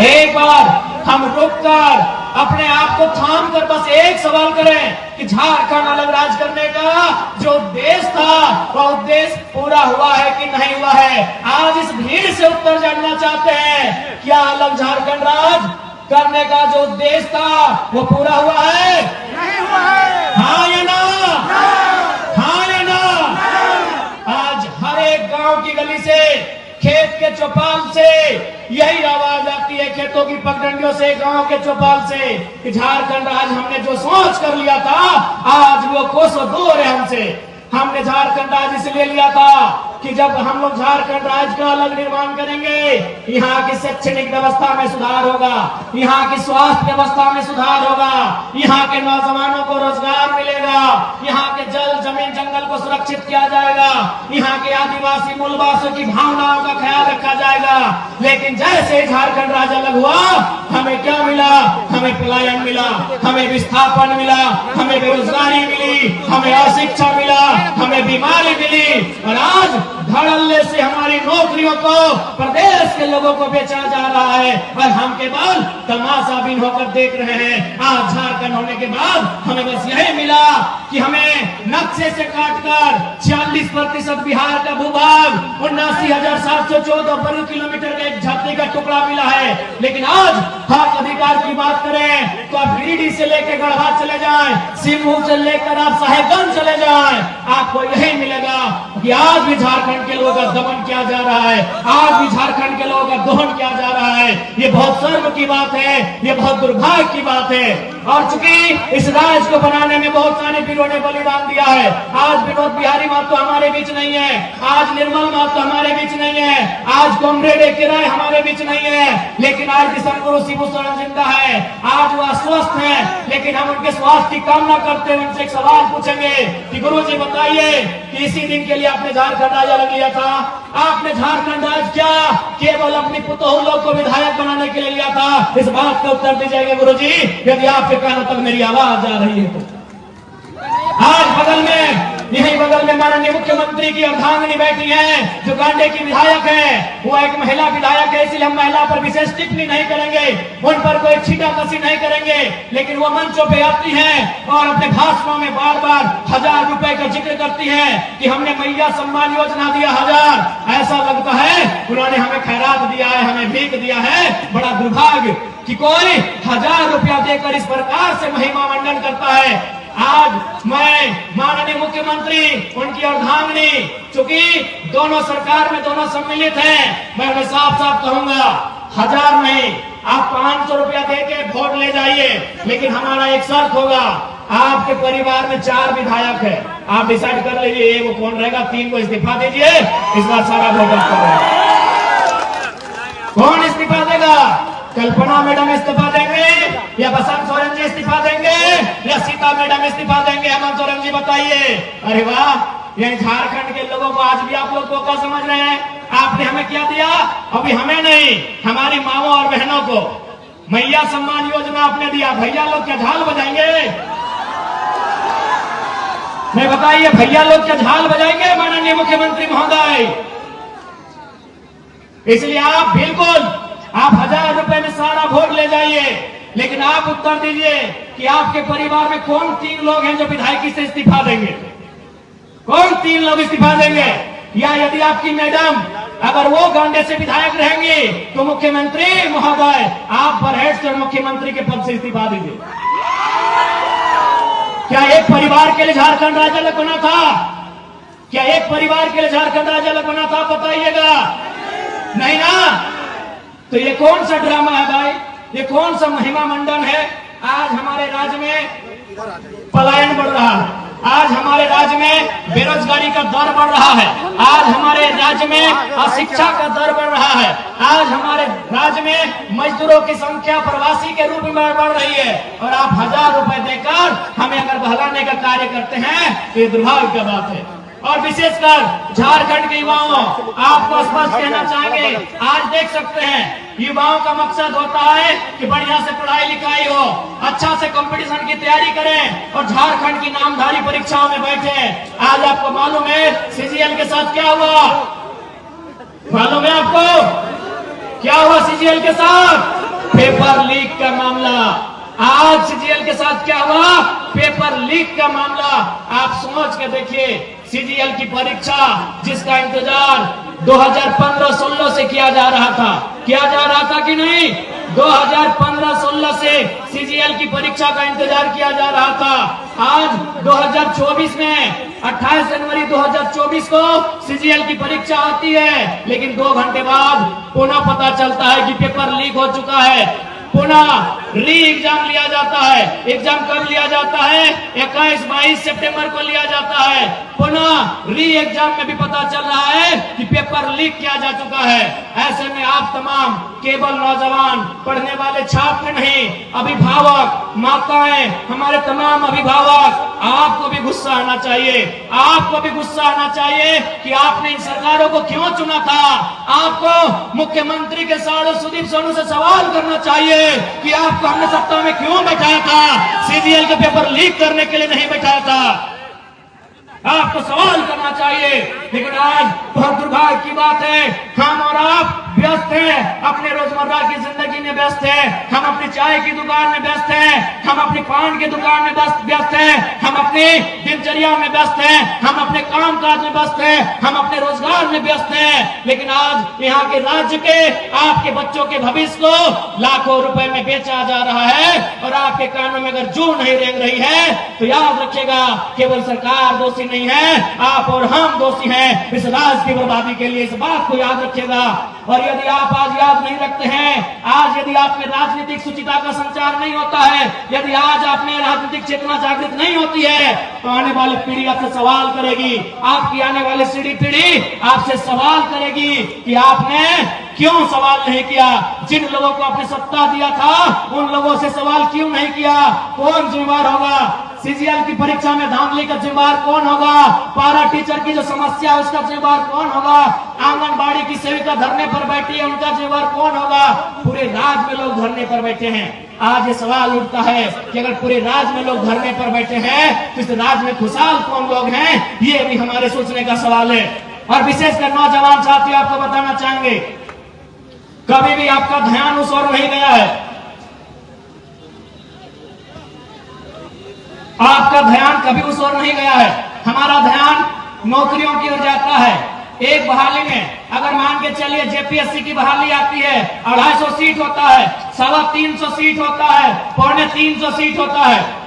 एक बार हम रुककर अपने आप को थाम कर बस एक सवाल करें कि झारखंड अलग राज्य करने का जो उद्देश्य था वह उद्देश्य पूरा हुआ है कि नहीं हुआ है। आज इस भीड़ से उत्तर जानना चाहते हैं, क्या अलग झारखंड राज्य करने का जो उद्देश्य था वो पूरा हुआ है? नहीं हुआ है। हाँ या ना? हाँ या ना? आज हर एक गांव की गली से, खेत के चौपाल से यही आवाज आती है, खेतों की पगडंडियों से, गांव के चौपाल से, कि झारखंड राज्य हमने जो सोच कर लिया था आज वो कोसों दूर है हमसे। हमने झारखंड राज्य इसलिए लिया था कि जब हम लोग झारखंड राज्य का अलग निर्माण करेंगे, यहाँ की शैक्षणिक व्यवस्था में सुधार होगा, यहाँ की स्वास्थ्य व्यवस्था में सुधार होगा, यहाँ के नौजवानों को रोजगार मिलेगा, यहाँ के जल जमीन जंगल को सुरक्षित किया जाएगा, यहाँ के आदिवासी मूलवासियों की भावनाओं का ख्याल रखा जाएगा। लेकिन जैसे झारखंड राज्य अलग हुआ, हमें क्या मिला? हमें पलायन मिला, हमें विस्थापन मिला, हमें बेरोजगारी मिली, हमें अशिक्षा मिला, हमें बीमारी मिली, और आज धड़ल्ले से हमारी नौकरियों को प्रदेश के लोगों को बेचा जा रहा है और हम केवल तमाशा बिन होकर देख रहे हैं। आज झारखंड होने के बाद हमें बस यही मिला कि हमें नक्शे से काटकर 46% बिहार का भूभाग, 79,714 वर्ग किलोमीटर का एक धरती का टुकड़ा मिला है। लेकिन आज हक अधिकार की बात करें तो आप गिरिडीह से लेकर गढ़वा चले जाएं, सिंहभूम से लेकर आप साहेबगंज चले जाएं, आपको यही मिलेगा कि आज भी झारखंड के लोगों का दमन किया जा रहा है, आज भी झारखंड के लोगों का दोहन किया जा रहा है। ये बहुत शर्म की बात है, ये बहुत दुर्भाग्य की बात है। और चूंकि इस राज्य को बनाने में बहुत सारे वीरों ने बलिदान दिया है, आज विनोद बिहारी महतो हमारे बीच नहीं है, आज निर्मल महतो हमारे बीच नहीं है, आज कॉमरेड ए.के. राय हमारे बीच नहीं है, लेकिन आज किशन गुरु शिबू सोरेन जिंदा है, आज वो अस्वस्थ है, लेकिन हम उनके स्वास्थ्य की कामना करते हैं। उनसे एक सवाल पूछेंगे कि गुरु जी बताइए कि इसी दिन के लिए आपने झारखंड राज्य अलग लिया था, आपने झारखंड राज्य क्या केवल अपनी पुतोहू लोग को विधायक बनाने के लिए लिया था? इस बात का उत्तर दीजिएगा गुरु जी, यदि आपके कानों तक मेरी आवाज आ रही है तो। आज बगल में, यही बगल में माननीय मुख्यमंत्री की अर्धांगिनी बैठी है जो गांडे की विधायक है, वो एक महिला विधायक है, इसलिए हम महिला पर विशेष टिप्पणी नहीं करेंगे, उन पर कोई छीटाकसी नहीं करेंगे। लेकिन वो मंचों पे आती हैं और अपने भाषणों में बार बार 1000 रुपए का जिक्र करती है कि हमने मैया सम्मान योजना दिया 1000। ऐसा लगता है उन्होंने हमें खैरात दिया है, हमें भीख दिया है। बड़ा दुर्भाग्य कि कोई 1000 रुपया देकर इस प्रकार से महिमा मंडन करता है। आज मैं माननीय मुख्यमंत्री, उनकी अर्धांगिनी, चूंकि दोनों सरकार में दोनों सम्मिलित हैं, मैं उन्हें साफ साफ कहूंगा 1000 नहीं, आप 500 रुपया देके वोट ले जाइए, लेकिन हमारा एक शर्त होगा, आपके परिवार में 4 विधायक है, आप डिसाइड कर लीजिए वो कौन रहेगा, 3 को इस्तीफा दीजिए, इस बार सारा वोट आपका। कौन इस्तीफा देगा? कल्पना मैडम इस्तीफा देंगे या बसंत सोरेन जी इस्तीफा देंगे या सीता मैडम इस्तीफा देंगे? हेमंत सोरेन जी बताइए। अरे वाह, ये झारखंड के लोगों को आज भी आप लोग को क्या समझ रहे हैं? आपने हमें क्या दिया? अभी हमें नहीं, हमारी माओ और बहनों को मैया सम्मान योजना आपने दिया। भैया लोग क्या झाल बजाएंगे? नहीं बताइए, भैया लोग क्या झाल बजाएंगे माननीय मुख्यमंत्री महोदय? इसलिए आप बिल्कुल, आप 1000 रुपए में सारा वोट ले जाइए, लेकिन आप उत्तर दीजिए कि आपके परिवार में कौन 3 लोग हैं जो विधायकी से इस्तीफा देंगे? कौन 3 लोग इस्तीफा देंगे? या यदि आपकी मैडम अगर वो गांडे से विधायक रहेंगी तो मुख्यमंत्री महोदय आप बरहेट से मुख्यमंत्री के पद से इस्तीफा दीजिए। क्या एक परिवार के लिए झारखंड राज्य अलग बना था? क्या एक परिवार के लिए झारखंड राज्य अलग बना था? बताइएगा। नहीं ना? तो ये कौन सा ड्रामा है भाई? ये कौन सा महिमा मंडन है? आज हमारे राज्य में पलायन बढ़ रहा है, आज हमारे राज्य में बेरोजगारी का दर बढ़ रहा है, आज हमारे राज्य में अशिक्षा का दर बढ़ रहा है, आज हमारे राज्य में मजदूरों की संख्या प्रवासी के रूप में बढ़ रही है, और आप 1000 रुपए देकर हमें अगर बहलाने का कार्य करते हैं तो ये दुर्भाग्य की बात है। और विशेषकर झारखंड के युवाओं, आपको स्पष्ट कहना चाहेंगे, आज देख सकते हैं युवाओं का मकसद होता है कि बढ़िया से पढ़ाई लिखाई हो, अच्छा से कंपटीशन की तैयारी करें और झारखंड की नामधारी परीक्षाओं में बैठे। आज आपको मालूम है सीजीएल के साथ क्या हुआ? मालूम है आपको क्या हुआ सीजीएल के साथ? पेपर लीक का मामला। आज सीजीएल के साथ क्या हुआ? पेपर लीक का मामला। आप सोच के देखिए, सीजीएल की परीक्षा जिसका इंतजार 2015-16 से किया जा रहा था कि नहीं? 2015-16 से सीजीएल की परीक्षा का इंतजार किया जा रहा था। आज 2024 में 28 जनवरी 2024 को सीजीएल की परीक्षा होती है, लेकिन 2 घंटे बाद पुनः पता चलता है कि पेपर लीक हो चुका है। पुनः री एग्जाम लिया जाता है। एग्जाम कब लिया जाता है? 21-22 सितंबर को लिया जाता है। पुनः री एग्जाम में भी पता चल रहा है कि पेपर लीक किया जा चुका है। ऐसे में आप तमाम केवल नौजवान पढ़ने वाले छात्र नहीं, अभिभावक, माताएं, हमारे तमाम अभिभावक, आपको भी गुस्सा आना चाहिए। आपको भी गुस्सा आना चाहिए कि आपने इन सरकारों को क्यों चुना था। आपको मुख्यमंत्री के साथ सुदीप सोनू से सवाल करना चाहिए कि आपको हमने सत्ता में क्यों बैठाया था? सीजीएल के पेपर लीक करने के लिए नहीं बैठाया था। आपको सवाल करना चाहिए। लेकिन आज बहुत दुर्भाग्य की बात है, हम और आप व्यस्त हैं, अपने रोजमर्रा की जिंदगी में व्यस्त हैं। हम अपनी चाय की दुकान में व्यस्त हैं, हम अपनी पान की दुकान में व्यस्त हैं, हम अपनी दिनचर्या में व्यस्त हैं, हम अपने काम काज में व्यस्त हैं, हम अपने रोजगार में व्यस्त हैं। लेकिन आज यहाँ के राज्य के आपके बच्चों के भविष्य को लाखों रुपए में बेचा जा रहा है और आपके कानों में अगर जू नहीं रेंग रही है तो याद रखिएगा, केवल सरकार दोषी नहीं है, आप और हम दोषी हैं इस राज्य की बर्बादी के लिए। इस बात को याद रखिएगा। और यदि आप आज याद नहीं रखते हैं, आज यदि आप में राजनीतिक सुचिता का संचार नहीं होता है, यदि आज आप में राजनीतिक चेतना जागृत नहीं होती है, तो आने वाली पीढ़ी आपसे सवाल करेगी। आपकी आने वाली पीढ़ी आपसे सवाल करेगी कि आपने क्यों सवाल नहीं किया। जिन लोगों को आपने सत्ता दिया था उन लोगों से सवाल क्यों नहीं किया? कौन जिम्मेवार होगा? सीजीएल की परीक्षा में धांधली का जिम्मेवार कौन होगा? पारा टीचर की जो समस्या है उसका जिम्मेवार कौन होगा? आंगनबाड़ी की सेविका धरने पर बैठी है, उनका जिम्मेवार कौन होगा? पूरे राज्य में लोग धरने पर बैठे हैं। आज ये सवाल उठता है कि अगर पूरे राज्य में लोग धरने पर बैठे हैं तो इस राज्य में खुशहाल कौन लोग हैं? ये भी हमारे सोचने का सवाल है। और विशेषकर नौजवान साथियों, आपको बताना चाहेंगे, कभी भी आपका ध्यान उस ओर नहीं गया है। आपका ध्यान कभी उस ओर नहीं गया है। हमारा ध्यान नौकरियों की ओर जाता है। एक बहाली में अगर मान के चलिए जेपीएससी की बहाली आती है, 250 सीट होता है, 350 सीट होता है, 350 सीट होता है।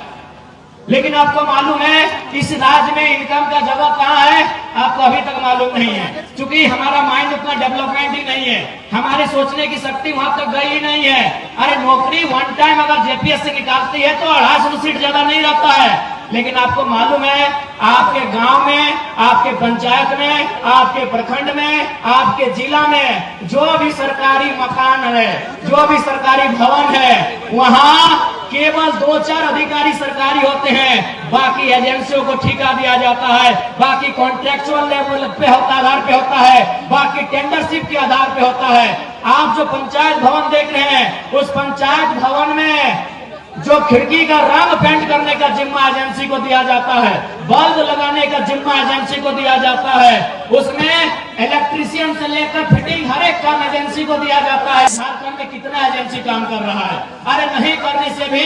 लेकिन आपको मालूम है इस राज्य में इनकम का जगह कहाँ है? आपको अभी तक मालूम नहीं है, क्योंकि हमारा माइंड उतना डेवलपमेंट ही नहीं है, हमारे सोचने की शक्ति वहां तक गई ही नहीं है। अरे नौकरी वन टाइम अगर जेपीएससी निकालती है तो 250 सीट ज्यादा नहीं रहता है। लेकिन आपको मालूम है आपके गांव में, आपके पंचायत में, आपके प्रखंड में, आपके जिला में जो भी सरकारी मकान है, जो भी सरकारी भवन है, वहां केवल 2-4 अधिकारी सरकारी होते हैं। बाकी एजेंसियों को ठेका दिया जाता है, बाकी कॉन्ट्रेक्चुअल लेवल पे आधार पे होता है, बाकी टेंडरशिप के आधार पे होता है। आप जो पंचायत भवन देख रहे हैं, उस पंचायत भवन में जो खिड़की का रंग पेंट करने का जिम्मा एजेंसी को दिया जाता है, बल्ब लगाने का जिम्मा एजेंसी को दिया जाता है, उसमें इलेक्ट्रीशियन से लेकर फिटिंग हर एक काम एजेंसी को दिया जाता है। झारखंड में कितना एजेंसी काम कर रहा है? अरे नहीं करने से भी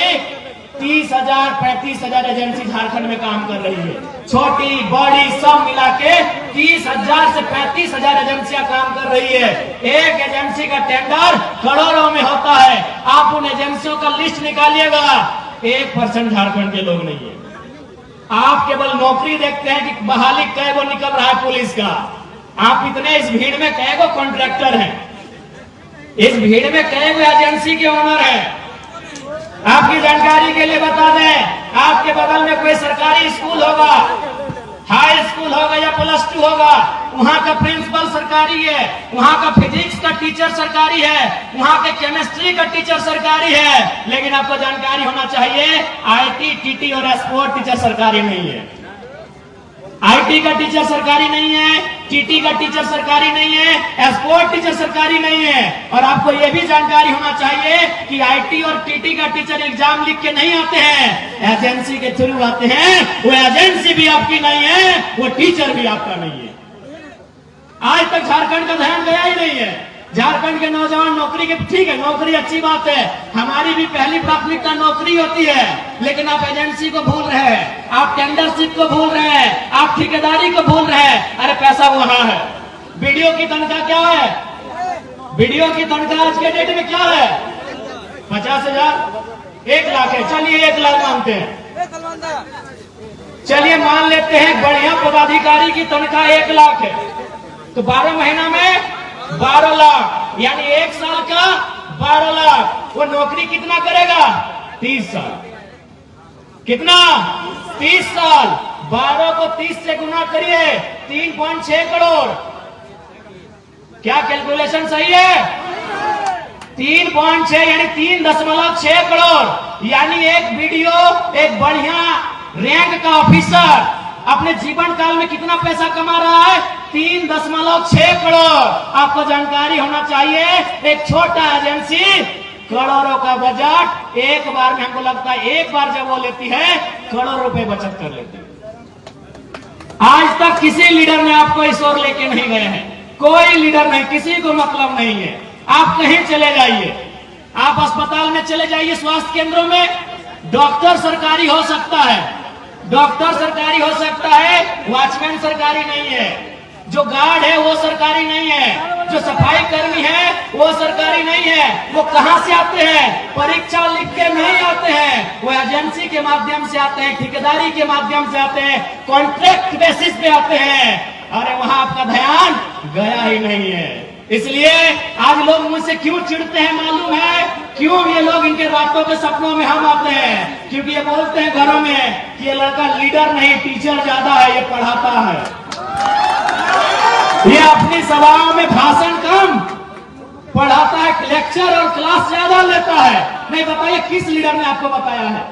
30,000 35,000 एजेंसी झारखंड में काम कर रही है। छोटी बड़ी सब मिला के 30,000 से 35,000 एजेंसियां काम कर रही है। एक एजेंसी का टेंडर करोड़ों में होता है। आप उन एजेंसियों का लिस्ट निकालिएगा, 1% झारखंड के लोग नहीं है। आप केवल नौकरी देखते हैं कि बहाली कै गो निकल रहा है पुलिस का। आप इतने इस भीड़ में कै गो कॉन्ट्रैक्टर हैं, इस भीड़ में कै गो एजेंसी के ओनर है। आपकी जानकारी के लिए बता दें, आपके बगल में कोई सरकारी स्कूल होगा, हाई स्कूल होगा या +2 होगा, वहां का प्रिंसिपल सरकारी है, वहां का फिजिक्स का टीचर सरकारी है, वहां के केमिस्ट्री का टीचर सरकारी है। लेकिन आपको जानकारी होना चाहिए आईटी, टीटी और स्पोर्ट टीचर सरकारी नहीं है। आईटी का टीचर सरकारी नहीं है, टीटी का टीचर सरकारी नहीं है, स्पोर्ट टीचर सरकारी नहीं है। और आपको यह भी जानकारी होना चाहिए कि आईटी और टीटी का टीचर एग्जाम लिख के नहीं आते हैं, एजेंसी के थ्रू आते हैं। वो एजेंसी भी आपकी नहीं है, वो टीचर भी आपका नहीं है। आज तक झारखंड का ध्यान गया ही नहीं है। झारखंड के नौजवान नौकरी के, ठीक है नौकरी अच्छी बात है, हमारी भी पहली प्राथमिकता नौकरी होती है, लेकिन आप एजेंसी को भूल रहे हैं, आप टेंडरशिप को भूल रहे हैं, आप ठेकेदारी को भूल रहे हैं। अरे पैसा वहां है। वीडियो की तनख्वाह क्या है? वीडियो की तनख्वाह आज के डेट में क्या है? 50,000, 1 लाख है। चलिए 1 लाख मानते हैं, चलिए मान लेते हैं बढ़िया पदाधिकारी की तनख्वाह 1 लाख है, तो 12 महीना में 12 लाख, यानी 1 साल का 12 लाख। वो नौकरी कितना करेगा? 30 साल। कितना? 30 साल। 12 को 30 से गुना करिए, 3.6 करोड़। क्या कैलकुलेशन सही है? 3.6 यानी 3.6 करोड़। यानी एक वीडियो, एक बढ़िया रैंक का ऑफिसर अपने जीवन काल में कितना पैसा कमा रहा है? 3.6 करोड़। आपको जानकारी होना चाहिए, एक छोटा एजेंसी करोड़ों का बजट एक बार में, हमको लगता है एक बार जब वो लेती है करोड़ रुपए बचत कर लेती है। आज तक किसी लीडर ने आपको इस ओर लेके नहीं गए हैं, कोई लीडर नहीं, किसी को मतलब नहीं है। आप कहीं चले जाइए, आप अस्पताल में चले जाइए, स्वास्थ्य केंद्रों में, डॉक्टर सरकारी हो सकता है, डॉक्टर सरकारी हो सकता है, वॉचमैन सरकारी नहीं है, जो गार्ड है वो सरकारी नहीं है, जो सफाई कर्मी है वो सरकारी नहीं है। वो कहां से आते हैं? परीक्षा लिख के नहीं आते हैं, वो एजेंसी के माध्यम से आते हैं, ठेकेदारी के माध्यम से आते हैं, कॉन्ट्रैक्ट बेसिस पे आते हैं। अरे वहां आपका ध्यान गया ही नहीं है। इसलिए आज लोग मुझसे क्यों चिढ़ते हैं मालूम है? क्यों ये लोग इनके रातों के सपनों में हम आते हैं? क्योंकि ये बोलते हैं घरों में कि ये लड़का लीडर नहीं, टीचर ज्यादा है, ये पढ़ाता है, ये अपनी सभाओं में भाषण कम पढ़ाता है, लेक्चर और क्लास ज्यादा लेता है। नहीं बताइए किस लीडर ने आपको बताया है?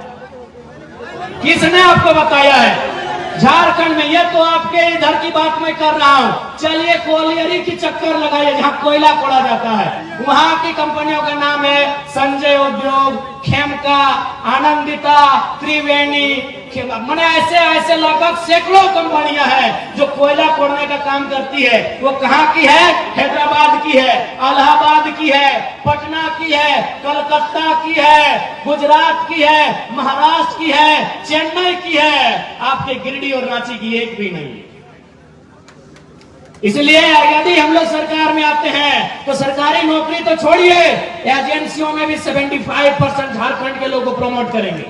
किसने आपको बताया है? झारखंड में, ये तो आपके इधर की बात मैं कर रहा हूं। चलिए कोलियरी की चक्कर लगाइए, जहां कोयला खोड़ा जाता है, वहां की कंपनियों का नाम है संजय उद्योग, खेमका, आनंदिता, त्रिवेणी, मैंने ऐसे लगभग सैकड़ों कंपनियां हैं जो कोयला खोदने का काम करती है। वो कहां की है? हैदराबाद की है, इलाहाबाद की है, पटना की है, कलकत्ता की है, गुजरात की है, महाराष्ट्र की है, चेन्नई की है। आपके गिरिडीह और रांची की एक भी नहीं। इसलिए यदि हम लोग सरकार में आते हैं तो सरकारी नौकरी तो छोड़िए, एजेंसियों में भी 75% झारखंड के लोगों को प्रमोट करेंगे।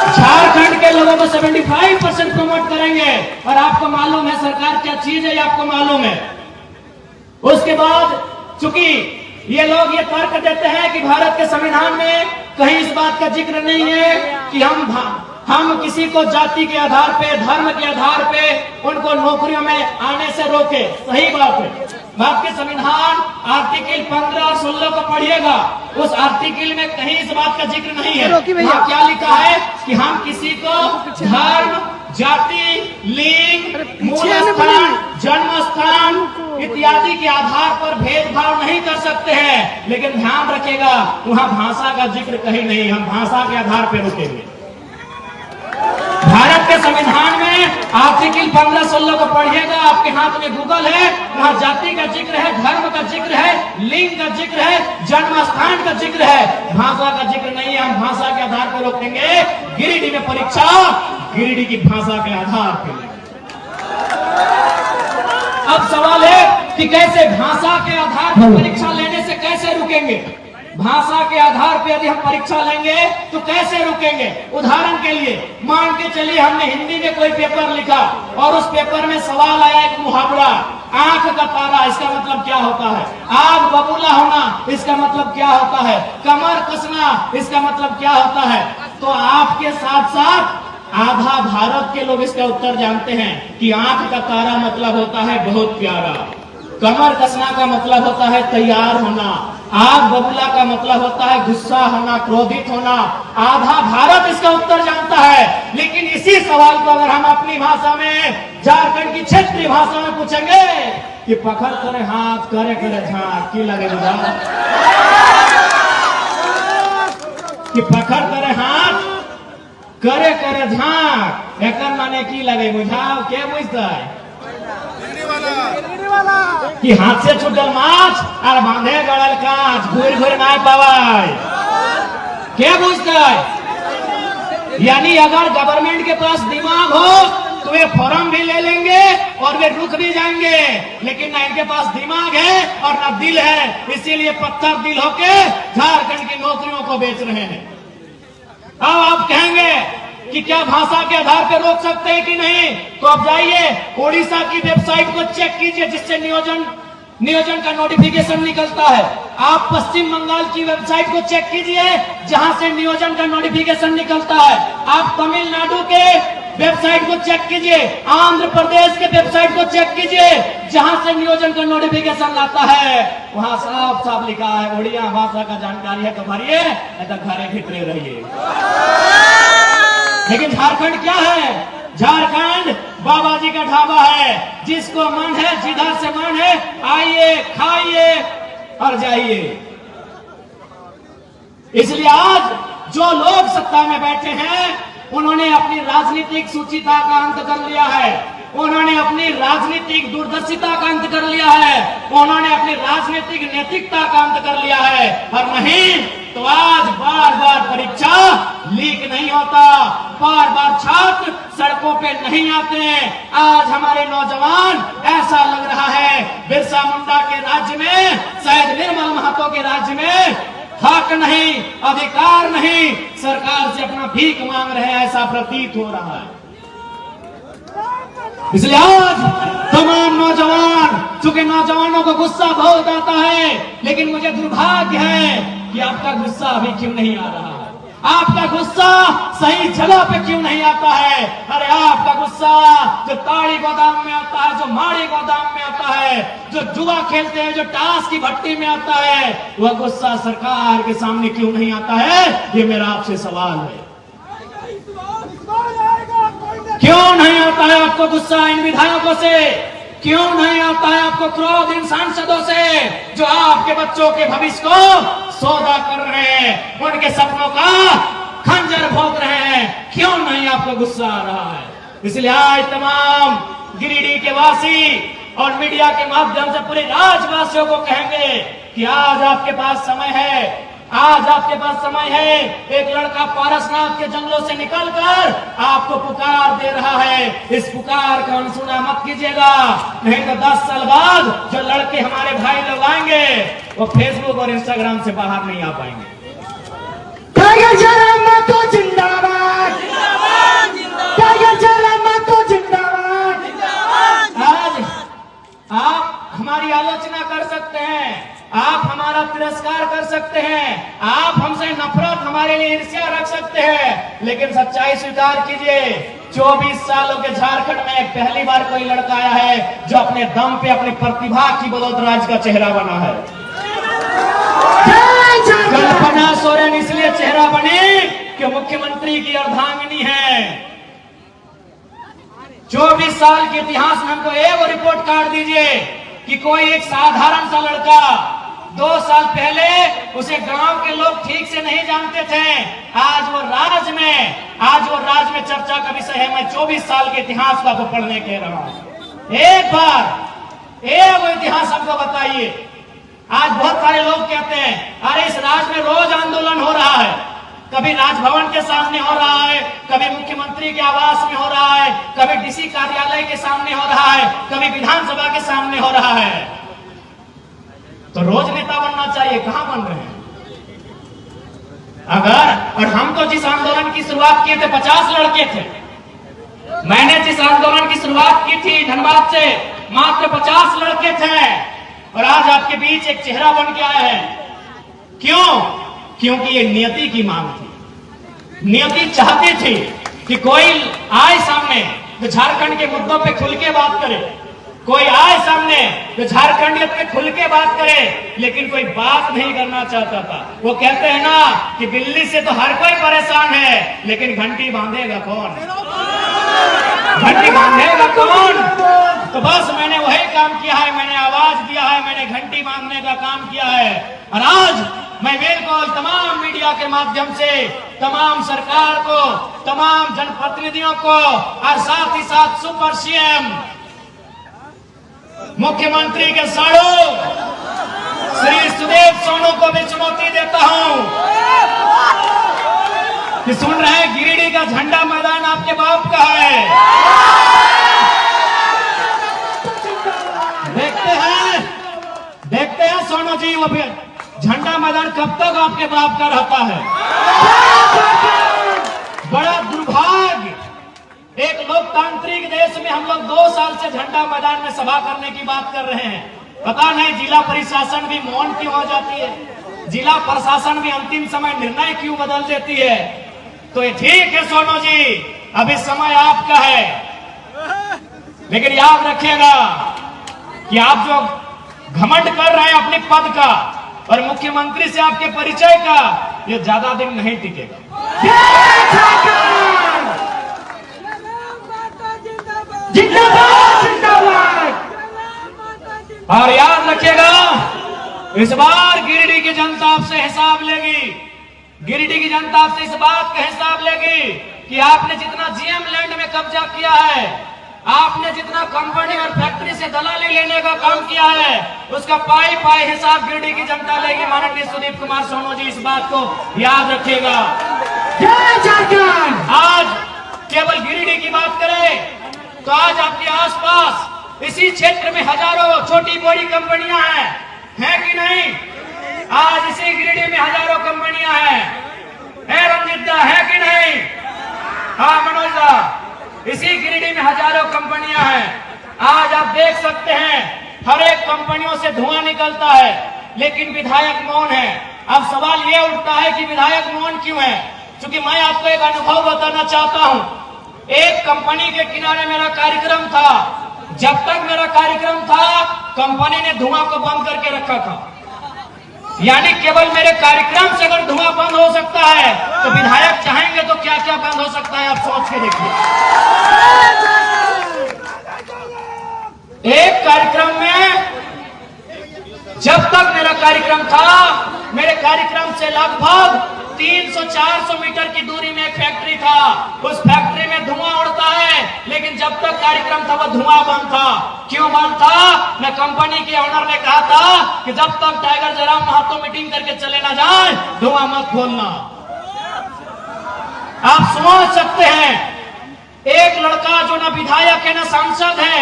झारखंड के लोगों को 75% प्रमोट करेंगे। और आपको मालूम है सरकार क्या चीज है, ये आपको मालूम है। उसके बाद चूंकि ये लोग ये तर्क देते हैं कि भारत के संविधान में कहीं इस बात का जिक्र नहीं है कि हम किसी को जाति के आधार पे, धर्म के आधार पे उनको नौकरियों में आने से रोके। सही बात है, भारत के संविधान आर्टिकल 15 और 16 को पढ़िएगा, उस आर्टिकल में कहीं इस बात का जिक्र नहीं है। वहाँ क्या लिखा है कि हम किसी को धर्म, जाति, लिंग, मूल स्थान, जन्म स्थान इत्यादि के आधार पर भेदभाव नहीं कर सकते हैं। लेकिन ध्यान रखिएगा, वहाँ भाषा का जिक्र कहीं नहीं, हम भाषा के आधार पर रुकेंगे। भारत के संविधान में आर्टिकल 15-16 को पढ़िएगा, आपके हाथ में गूगल है, वहाँ जाति का जिक्र है, धर्म का जिक्र है, लिंग का जिक्र है, जन्म स्थान का जिक्र है, भाषा का जिक्र नहीं है। हम भाषा के आधार पर रोकेंगे। गिरिडीह में परीक्षा गिरिडीह की भाषा के आधार पर। अब सवाल है कि कैसे भाषा के आधार पर परीक्षा लेने से कैसे रुकेंगे? भाषा के आधार पर यदि हम परीक्षा लेंगे तो कैसे रुकेंगे? उदाहरण के लिए मान के चलिए हमने हिंदी में कोई पेपर लिखा और उस पेपर में सवाल आया एक मुहावरा, आंख का तारा, इसका मतलब क्या होता है? आग बबूला होना, इसका मतलब क्या होता है? कमर कसना, इसका मतलब क्या होता है? तो आपके साथ साथ आधा भारत के लोग इसका उत्तर जानते हैं कि आंख का तारा मतलब होता है बहुत प्यारा, कमर कसना का मतलब होता है तैयार होना, आग बबूला का मतलब होता है गुस्सा होना, क्रोधित होना। आधा भारत इसका उत्तर जानता है। लेकिन इसी सवाल को अगर हम अपनी भाषा में, झारखंड की क्षेत्रीय भाषा में पूछेंगे कि पकड़ करे हाथ, करे करे झांक, की लगे बुझा, कि पकड़ करे हाथ, करे करे झांक, एक माने की लगे बुझाओ, क्या बुझता है? कि हाथ से छूटल माछ और बांधे गड़ल कांच घूर घूर ना पावाय। क्या बुझता है? यानी अगर गवर्नमेंट के पास दिमाग हो तो वे फॉर्म भी ले लेंगे और वे रुक भी जाएंगे, लेकिन ना इनके पास दिमाग है और ना दिल है, इसीलिए पत्थर दिल होके झारखंड की नौकरियों को बेच रहे हैं। अब आप कहेंगे कि क्या भाषा के आधार पर रोक सकते हैं कि नहीं, तो आप जाइए ओडिशा की वेबसाइट को चेक कीजिए जिससे नियोजन का नोटिफिकेशन निकलता है। आप पश्चिम बंगाल की वेबसाइट को चेक कीजिए जहां से नियोजन का नोटिफिकेशन निकलता है। आप तमिलनाडु के वेबसाइट को चेक कीजिए, आंध्र प्रदेश के वेबसाइट को चेक कीजिए जहां से नियोजन का नोटिफिकेशन आता है। वहां साफ साफ लिखा है ओडिया भाषा का जानकारी है तो भरिए, नहीं तो घरे भीतरे रहिए। लेकिन झारखंड क्या है? झारखंड बाबा जी का ढाबा है। जिसको मन है, जिधर से मन है, आइए खाइए और जाइए। इसलिए आज जो लोग सत्ता में बैठे हैं उन्होंने अपनी राजनीतिक सुचिता का अंत कर लिया है, उन्होंने अपनी राजनीतिक दूरदर्शिता का अंत कर लिया है, उन्होंने अपनी राजनीतिक नैतिकता का अंत कर लिया है। और नहीं तो आज बार बार परीक्षा लीक नहीं होता, बार बार छात्र सड़कों पे नहीं आते हैं। आज हमारे नौजवान, ऐसा लग रहा है बिरसा मुंडा के राज्य में, शायद निर्मल महतो के राज्य में हक नहीं, अधिकार नहीं, सरकार से अपना भीख मांग रहे हैं, ऐसा प्रतीत हो रहा है। इसलिए आज तमाम नौजवान, चूंकि नौजवानों को गुस्सा बहुत आता है, लेकिन मुझे दुर्भाग्य है कि आपका गुस्सा अभी क्यों नहीं आ रहा है, आपका गुस्सा सही जगह पे क्यों नहीं आता है। अरे आपका गुस्सा जो ताड़ी गोदाम में आता है, जो माड़ी गोदाम में आता है, जो जुआ खेलते हैं, जो टास की भट्टी में आता है, वह गुस्सा सरकार के सामने क्यों नहीं आता है, ये मेरा आपसे सवाल है। क्यों नहीं आता है आपको गुस्सा इन विधायकों से? क्यों नहीं आता है आपको क्रोध इन सांसदों से जो आपके बच्चों के भविष्य को सौदा कर रहे हैं, उनके सपनों का खंजर भोंक रहे हैं? क्यों नहीं आपको गुस्सा आ रहा है? इसलिए आज तमाम गिरिडीह के वासी और मीडिया के माध्यम से पूरे राज्यवासियों को कहेंगे कि आज आपके पास समय है, आज आपके पास समय है। एक लड़का पारसनाथ के जंगलों से निकलकर आपको पुकार दे रहा है, इस पुकार का अनसुना मत कीजिएगा, नहीं तो 10 साल बाद जो लड़के हमारे भाई लोग आएंगे वो फेसबुक और इंस्टाग्राम से बाहर नहीं आ पाएंगे। टाइगर जरामतो जिंदाबाद, टाइगर जरामतो जिंदाबाद। आज आप हमारी आलोचना कर सकते हैं, आप हमारा तिरस्कार कर सकते हैं, आप हमसे नफरत, हमारे लिए ईर्ष्या रख सकते हैं, लेकिन सच्चाई स्वीकार कीजिए, 24 सालों के झारखंड में पहली बार कोई लड़का आया है जो अपने दम पे, अपनी प्रतिभा की बदौलत राज्य का चेहरा बना है। कल्पना सोरेन इसलिए चेहरा बनी कि मुख्यमंत्री की अर्धांगिनी है। 24 साल के इतिहास में हमको एक रिपोर्ट कार्ड दीजिए कि कोई एक साधारण सा लड़का 2 साल पहले उसे गांव के लोग ठीक से नहीं जानते थे, आज वो राज्य में चर्चा का विषय है। मैं 24 साल के इतिहास को आपको पढ़ने कह रहा हूं। एक बार एक इतिहास हमको बताइए। आज बहुत सारे लोग कहते हैं अरे इस राज्य में रोज आंदोलन हो रहा है, कभी राजभवन के सामने हो रहा है, कभी मुख्यमंत्री के आवास में हो रहा है, कभी डीसी कार्यालय के सामने हो रहा है, कभी विधानसभा के सामने हो रहा है। तो रोज नेता बनना चाहिए, कहां बन रहे हैं? और हम तो जिस आंदोलन की शुरुआत किए थे 50 लड़के थे, मैंने जिस आंदोलन की शुरुआत की थी धनबाद से मात्र 50 लड़के थे, और आज आपके बीच एक चेहरा बन के आया है। क्यों? क्योंकि ये नियति की मांग थी। नियति चाहती थी कि कोई आए सामने जो झारखंड के मुद्दों पे खुल के बात करे, कोई आए सामने जो झारखंडियत पे खुल के बात करे, लेकिन कोई बात नहीं करना चाहता था। वो कहते हैं ना कि दिल्ली से तो हर कोई परेशान है, लेकिन घंटी बांधेगा कौन? घंटी बांधेगा कौन? तो बस मैंने वही काम किया है, मैंने आवाज दिया है, मैंने घंटी बांधने का काम किया है। और आज मैं बिल्कुल तमाम मीडिया के माध्यम से तमाम सरकार को, तमाम जनप्रतिनिधियों को और साथ ही साथ सुपर सीएम मुख्यमंत्री के साड़ू श्री सुदेव सोनू को भी चुनौती देता हूं कि सुन रहे हैं, गिरिडीह का झंडा मैदान आपके बाप का है। देखते हैं सोनू जी, वो झंडा मैदान कब तक आपके बाप का रहता है। बड़ा दुर्भाग्य, एक लोकतांत्रिक देश में हम लोग 2 साल से झंडा मैदान में सभा करने की बात कर रहे हैं। पता नहीं जिला प्रशासन भी मौन क्यों हो जाती है, जिला प्रशासन भी अंतिम समय निर्णय क्यों बदल देती है। तो ये ठीक है सोनू जी, अभी समय आपका है, लेकिन याद रखिएगा कि आप जो घमंड कर रहे हैं अपने पद का और मुख्यमंत्री से आपके परिचय का, ये ज्यादा दिन नहीं टिकेगा। और याद रखिएगा, इस बार गिरिडीह की जनता आपसे हिसाब लेगी। गिरिडीह की जनता आपसे इस बात का हिसाब लेगी कि आपने जितना जीएम लैंड में कब्जा किया है, आपने जितना कंपनी और फैक्ट्री से दलाली लेने का काम किया है, उसका पाई पाई हिसाब गिरिडीह की जनता लेगी। माननीय सुदीप कुमार सोनू जी, इस बात को याद रखिएगा। आज केवल गिरिडीह की बात करें तो आज आपके आसपास इसी क्षेत्र में हजारों छोटी बड़ी कंपनियां हैं कि नहीं? आज इसी गिरिडीह में हजारों कंपनियां हैं, रंजित दा, है कि नहीं? हाँ मनोज दा, इसी गिरिडीह में हजारों कंपनियां हैं। आज आप देख सकते हैं, हर एक कंपनियों से धुआं निकलता है, लेकिन विधायक मौन है। अब सवाल ये उठता है कि विधायक मौन क्यों है? क्योंकि मैं आपको एक अनुभव बताना चाहता हूं। एक कंपनी के किनारे मेरा कार्यक्रम था। जब तक मेरा कार्यक्रम था, कंपनी ने धुआं को बंद करके रखा था। यानी केवल मेरे कार्यक्रम से अगर धुआं बंद हो सकता है, तो विधायक चाहेंगे तो क्या क्या बंद हो सकता है, आप सोच के देखिए। एक कार्यक्रम में, जब तक मेरा कार्यक्रम था, मेरे कार्यक्रम से लगभग 300-400 मीटर की दूरी में एक फैक्ट्री था। उस फैक्ट्री में धुआं उड़ता है, लेकिन जब तक कार्यक्रम था वो धुआं बंद था। क्यों बंद था? मैं कंपनी के ओनर ने कहा था कि जब तक टाइगर जयराम महतो मीटिंग करके चले ना जाए, धुआं मत खोलना। आप सोच सकते हैं, एक लड़का जो ना विधायक है ना सांसद है,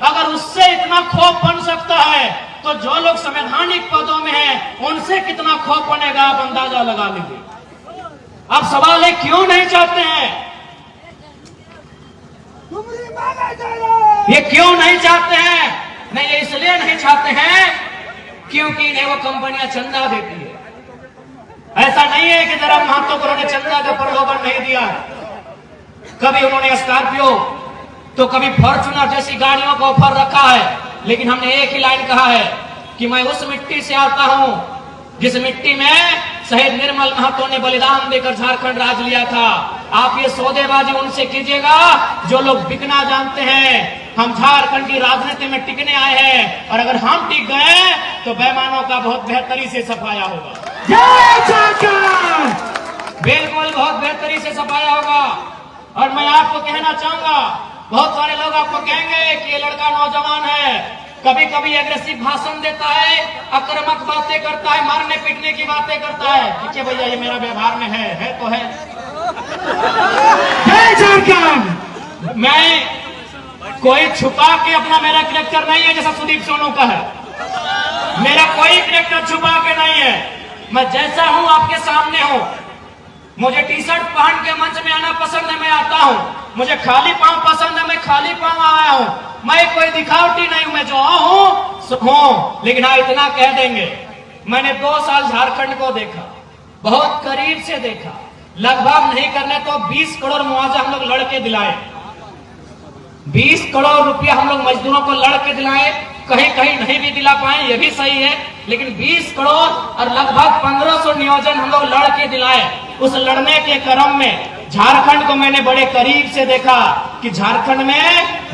अगर उससे इतना खौफ बन सकता है, तो जो लोग संवैधानिक पदों में हैं, उनसे कितना खौफ बनेगा, आप अंदाजा लगा लीजिए। अब सवाल है, क्यों नहीं चाहते हैं? ये क्यों नहीं चाहते हैं? नहीं, ये इसलिए नहीं चाहते हैं क्योंकि इन्हें वो कंपनियां चंदा देती है। ऐसा नहीं है कि जरा महतो को उन्होंने चंदा का प्रलोभन नहीं दिया। कभी उन्होंने स्कॉर्पियो तो कभी फॉर्च्यूनर जैसी गाड़ियों का ऑफर रखा है, लेकिन हमने एक ही लाइन कहा है कि मैं उस मिट्टी से आता हूं जिस मिट्टी में शहीद निर्मल महतो ने बलिदान देकर झारखंड राज लिया था। आप ये सौदेबाजी उनसे कीजिएगा जो लोग बिकना जानते हैं। हम झारखंड की राजनीति में टिकने आए हैं, और अगर हम टिक गए तो बेईमानों का बहुत बेहतरी से सफाया होगा। बिल्कुल बहुत बेहतरी से सफाया होगा। और मैं आपको कहना चाहूंगा, बहुत सारे लोग आपको कहेंगे कि ये लड़का नौजवान है, कभी कभी एग्रेसिव भाषण देता है, आक्रामक बातें करता है, मारने पीटने की बातें करता है। ठीक है भैया, ये मेरा व्यवहार में है तो है। मैं कोई छुपा के अपना, मेरा कैरेक्टर नहीं है जैसा सुदीप सोनू का है। मेरा कोई कैरेक्टर छुपा के नहीं है। मैं जैसा हूं आपके सामने हूं। मुझे टी शर्ट पहन के मंच में आना पसंद है, मैं आता हूं। मुझे खाली पांव पसंद है, मैं खाली पांव आया हूं। मैं कोई दिखावटी नहीं हूं, मैं जो हूं। लेकिन हाँ, इतना कह देंगे, मैंने 2 साल झारखंड को देखा, बहुत करीब से देखा। लगभग नहीं करने तो 20 करोड़ मुआवजा हम लोग लड़के दिलाए। 20 करोड़ रुपया हम लोग मजदूरों को लड़के दिलाए। कहीं कहीं नहीं भी दिला पाए, ये भी सही है, लेकिन 20 करोड़ और लगभग 1500 नियोजन हम लोग लड़के दिलाए। उस लड़ने के क्रम में झारखंड को मैंने बड़े करीब से देखा कि झारखंड में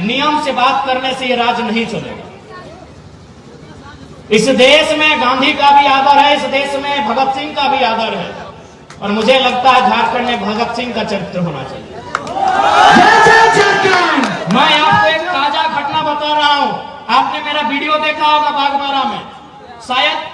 नियम से बात करने से ये राज नहीं चलेगा। इस देश में गांधी का भी आदर है, इस देश में भगत सिंह का भी आदर है, और मुझे लगता है झारखंड में भगत सिंह का चरित्र होना चाहिए। मैं आपको एक ताजा घटना बता रहा हूं, आपने मेरा वीडियो देखा होगा बागमारा में, शायद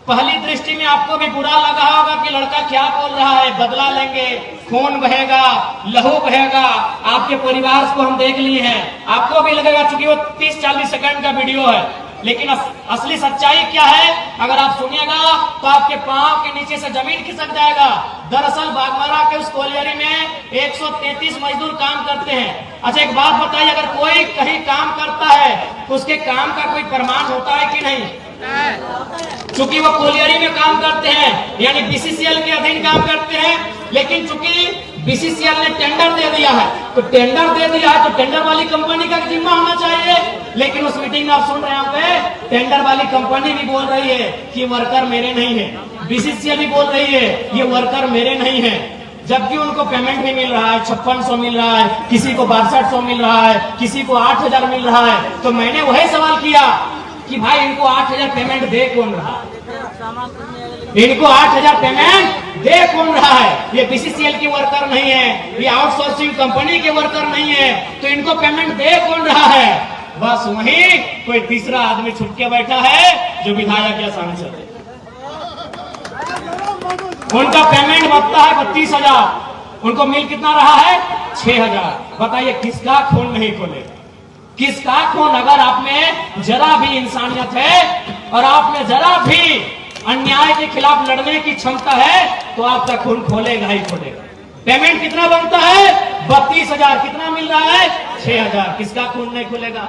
पहली दृष्टि में आपको भी बुरा लगा होगा कि लड़का क्या बोल रहा है, बदला लेंगे, खून बहेगा, लहू बहेगा, आपके परिवार को हम देख लिए हैं, आपको भी लगेगा चूंकि वो 30-40 सेकंड का वीडियो है, लेकिन असली सच्चाई क्या है अगर आप सुनिएगा तो आपके पांव के नीचे से जमीन खिसक जाएगा। दरअसल बागमारा के उस कोलियरी में 133 मजदूर काम करते हैं। अच्छा एक बात बताइए, अगर कोई कहीं काम करता है तो उसके काम का कोई प्रमाण होता है कि नहीं? चूंकि वो कोलियरी में काम करते हैं यानी बीसीसीएल के अधीन काम करते हैं, लेकिन चूंकि बीसीसीएल ने टेंडर दे दिया है तो टेंडर दे दिया है तो टेंडर वाली कंपनी का जिम्मा होना चाहिए। लेकिन उस मीटिंग में आप सुन रहे हैं टेंडर वाली कंपनी भी बोल रही है कि वर्कर मेरे नहीं है, बीसीसीएल भी बोल रही है ये वर्कर मेरे नहीं है, जबकि उनको पेमेंट भी मिल रहा है, 5600 मिल रहा है, किसी को 6200 मिल रहा है, किसी को 8000 मिल रहा है। तो मैंने वही सवाल किया कि भाई इनको 8000 पेमेंट दे कौन रहा है? इनको 8000 पेमेंट दे कौन रहा है? ये बीसीसीएल की वर्कर नहीं है, ये आउटसोर्सिंग कंपनी के वर्कर नहीं है, तो इनको पेमेंट दे कौन रहा है? बस वहीं कोई तीसरा आदमी छुप के बैठा है जो विधायक या सांसद है। उनका पेमेंट बनता है 32,000, उनको मिल कितना रहा है? 6,000। बताइए किसका खून नहीं खोलेगा? किसका खून? अगर आप में जरा भी इंसानियत है और आप में जरा भी अन्याय के खिलाफ लड़ने की क्षमता है तो आपका खून खोलेगा ही खोलेगा। पेमेंट कितना बनता है? 32,000। कितना मिल रहा है? 6,000। किसका खून नहीं खुलेगा?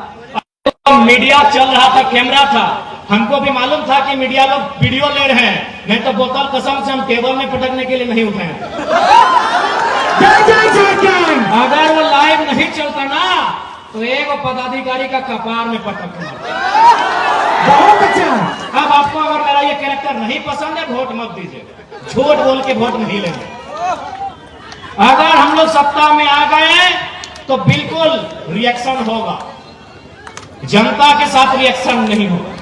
मीडिया चल रहा था, कैमरा था, हमको भी मालूम था कि मीडिया लोग वीडियो ले रहे हैं, नहीं तो बोतल कसम से हम टेबल में पटकने के लिए नहीं उठाए। अगर वो लाइव नहीं चलता ना तो एक पदाधिकारी का कपार में पटकना। बहुत अच्छा। अब आपको अगर मेरा ये कैरेक्टर नहीं पसंद है वोट मत दीजिए, झूठ बोल के वोट नहीं लेंगे। अगर हम लोग सत्ता में आ गए तो बिल्कुल रिएक्शन होगा, जनता के साथ रिएक्शन नहीं होगा।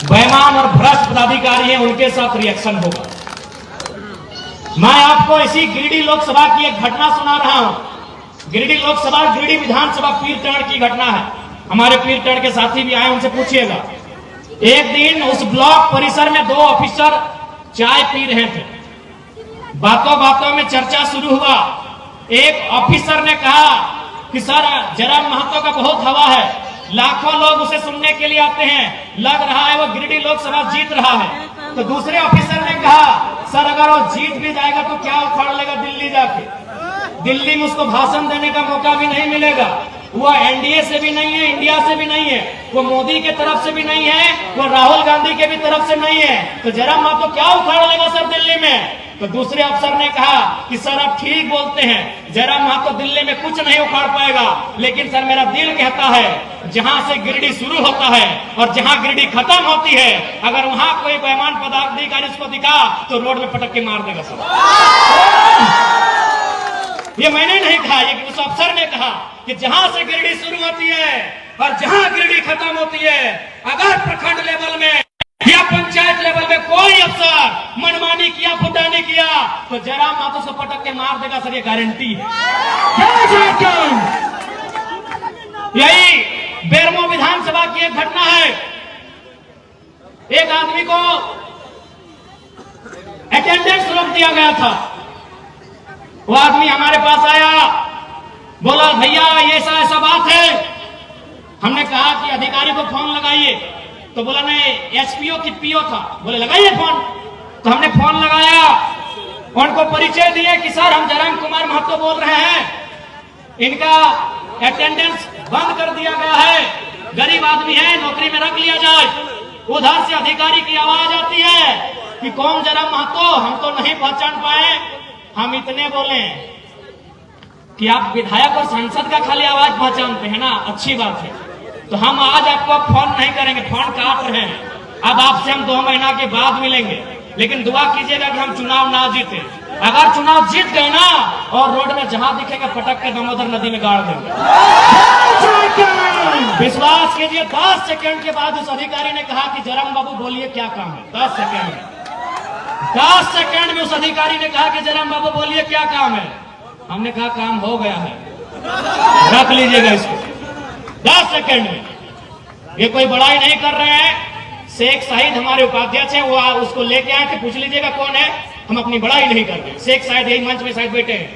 बेईमान और भ्रष्ट पदाधिकारी हैं उनके साथ रिएक्शन होगा। मैं आपको इसी गिरिडीह लोकसभा की एक घटना सुना रहा हूं। गिरिडीह लोकसभा, गिरिडीह विधानसभा पीरटण की घटना है। हमारे पीरटण के साथी भी आए, उनसे पूछिएगा। एक दिन उस ब्लॉक परिसर में 2 ऑफिसर चाय पी रहे थे। बातों बातों में चर्चा शुरू हुआ। एक ऑफिसर ने कहा कि सर जयराम महतो का बहुत हवा है, लाखों लोग उसे सुनने के लिए आते हैं, लग रहा है वो गिरिडीह लोकसभा जीत रहा है। तो दूसरे ऑफिसर ने कहा सर अगर वो जीत भी जाएगा तो क्या उखाड़ लेगा दिल्ली जाके? दिल्ली में उसको भाषण देने का मौका भी नहीं मिलेगा। वो एनडीए से भी नहीं है, इंडिया से भी नहीं है, वो मोदी के तरफ से भी नहीं है, वो राहुल गांधी के भी तरफ से नहीं है, तो जयराम महतो क्या उखाड़ लेगा सर दिल्ली में? तो दूसरे अफसर ने कहा कि सर आप ठीक बोलते हैं, जयराम महतो दिल्ली में कुछ नहीं उखाड़ पाएगा, लेकिन सर मेरा दिल कहता है जहां से गिरिडीह शुरू होता है और जहां गिरिडीह खत्म होती है, अगर वहां कोई बेईमान पदाधिकारी उसको दिखा तो रोड में पटक के मार देगा सर। ये मैंने नहीं कहा, ये उस अफसर ने कहा कि जहां से गिरिडीह शुरू होती है और जहां गिरिडीह खत्म होती है, अगर प्रखंड लेवल में या पंचायत लेवल में कोई अफसर मनमानी किया, फुटानी किया तो जयराम महतो से पटक के मार देगा सर, ये गारंटी है। यही बेरमो विधानसभा की एक घटना है। एक आदमी को अटेंडेंस रोक दिया गया था। वो आदमी हमारे पास आया, बोला भैया ये ऐसा बात है। हमने कहा कि अधिकारी को फोन लगाइए, तो बोला नहीं एसपीओ की पीओ था, बोले लगाइए फोन। तो हमने फोन लगाया, उनको परिचय दिए कि सर हम जयराम कुमार महतो बोल रहे हैं, इनका अटेंडेंस बंद कर दिया गया है, गरीब आदमी है, नौकरी में रख लिया जाए। उधर से अधिकारी की आवाज आती है कि कौन जयराम महतो, हम तो नहीं पहचान पाए। हम इतने बोले कि आप विधायक और सांसद का खाली आवाज पहचानते हैं ना, अच्छी बात है, तो हम आज आपको फोन नहीं करेंगे, फोन काट रहे हैं। अब आपसे हम 2 महीना के बाद मिलेंगे, लेकिन दुआ कीजिएगा कि हम चुनाव ना जीते। अगर चुनाव जीत गए ना और रोड में जहां दिखेगा पटक के दामोदर नदी में गाड़ देंगे। विश्वास कीजिए 10 सेकंड के बाद उस अधिकारी ने कहा कि जयराम बाबू बोलिए क्या काम है। 10 सेकंड में 10 सेकंड में उस अधिकारी ने कहा कि जयराम बाबू बोलिए क्या काम है। हमने कहा काम हो गया है, रख लीजिएगा इसको। 10 सेकंड में। ये कोई बड़ाई नहीं कर रहे हैं। शेख शाहिद हमारे उपाध्यक्ष हैं, वो उसको लेके आए थे, पूछ लीजिएगा कौन है। हम अपनी बड़ाई नहीं कर रहे। शेख शाहिद यही मंच में शायद बैठे हैं,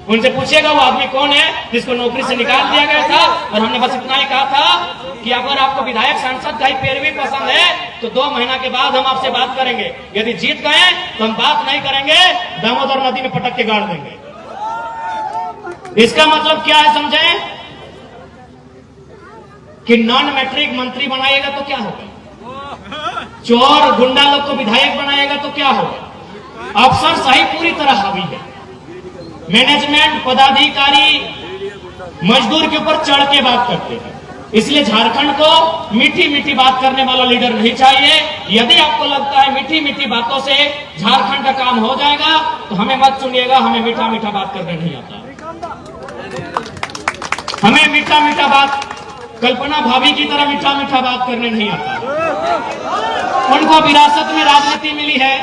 उनसे पूछेगा वो आदमी कौन है जिसको नौकरी से निकाल दिया गया था। और हमने बस इतना ही कहा था कि अगर आपको विधायक सांसद का ही पैरवी पसंद है तो 2 महीना के बाद हम आपसे बात करेंगे। यदि जीत गए तो हम बात नहीं करेंगे, दामोदर नदी में पटक के गाड़ देंगे। इसका मतलब क्या है समझे कि नॉन मैट्रिक मंत्री बनाएगा तो क्या होगा, चोर गुंडा लोग को विधायक बनाएगा तो क्या होगा। अफसरशाही पूरी तरह हावी है। मैनेजमेंट पदाधिकारी मजदूर के ऊपर चढ़ के बात करते हैं। इसलिए झारखंड को मीठी मीठी बात करने वाला लीडर नहीं चाहिए। यदि आपको लगता है मीठी मीठी बातों से झारखंड का काम हो जाएगा तो हमें मत सुनिएगा। हमें मीठा मीठा बात करने नहीं आता। हमें मीठा मीठा बात कल्पना भाभी की तरह मीठा मीठा बात करने नहीं आता। उनको विरासत में राजनीति मिली है।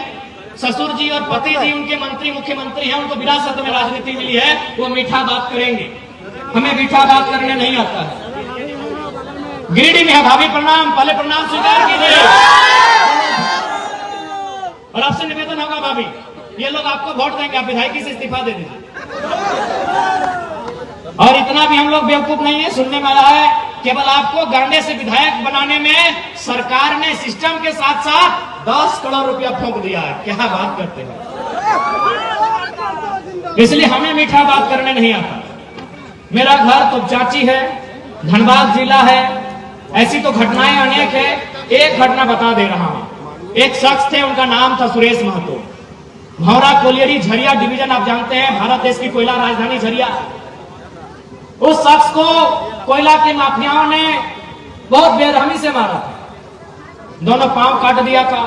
ससुर जी और पति जी उनके मंत्री मुख्यमंत्री हैं, उनको विरासत में राजनीति मिली है। वो मीठा बात करेंगे। हमें मीठा बात करने नहीं आता है। गिरिडीह में है भाभी, प्रणाम। पहले प्रणाम स्वीकार कीजिए। और आपसे निवेदन होगा भाभी, ये लोग आपको वोट देंगे, आप विधायकी से इस्तीफा दे दीजिए। और इतना भी हम लोग बेवकूफ नहीं है। सुनने में आया है केवल आपको गांडे से विधायक बनाने में सरकार ने सिस्टम के साथ साथ 10 करोड़ रुपया फूंक दिया है। क्या बात करते हैं। इसलिए हमें मीठा बात करने नहीं आता। मेरा घर तो चाची है, धनबाद जिला है। ऐसी तो घटनाएं अनेक है। एक घटना बता दे रहा हूं। एक शख्स थे, उनका नाम था सुरेश महतो। भौरा कोलियरी झरिया डिवीजन आप जानते हैं, भारत देश की कोयला राजधानी झरिया। उस शख्स को कोयला के माफियाओं ने बहुत बेरहमी से मारा था। दोनों पांव काट दिया था,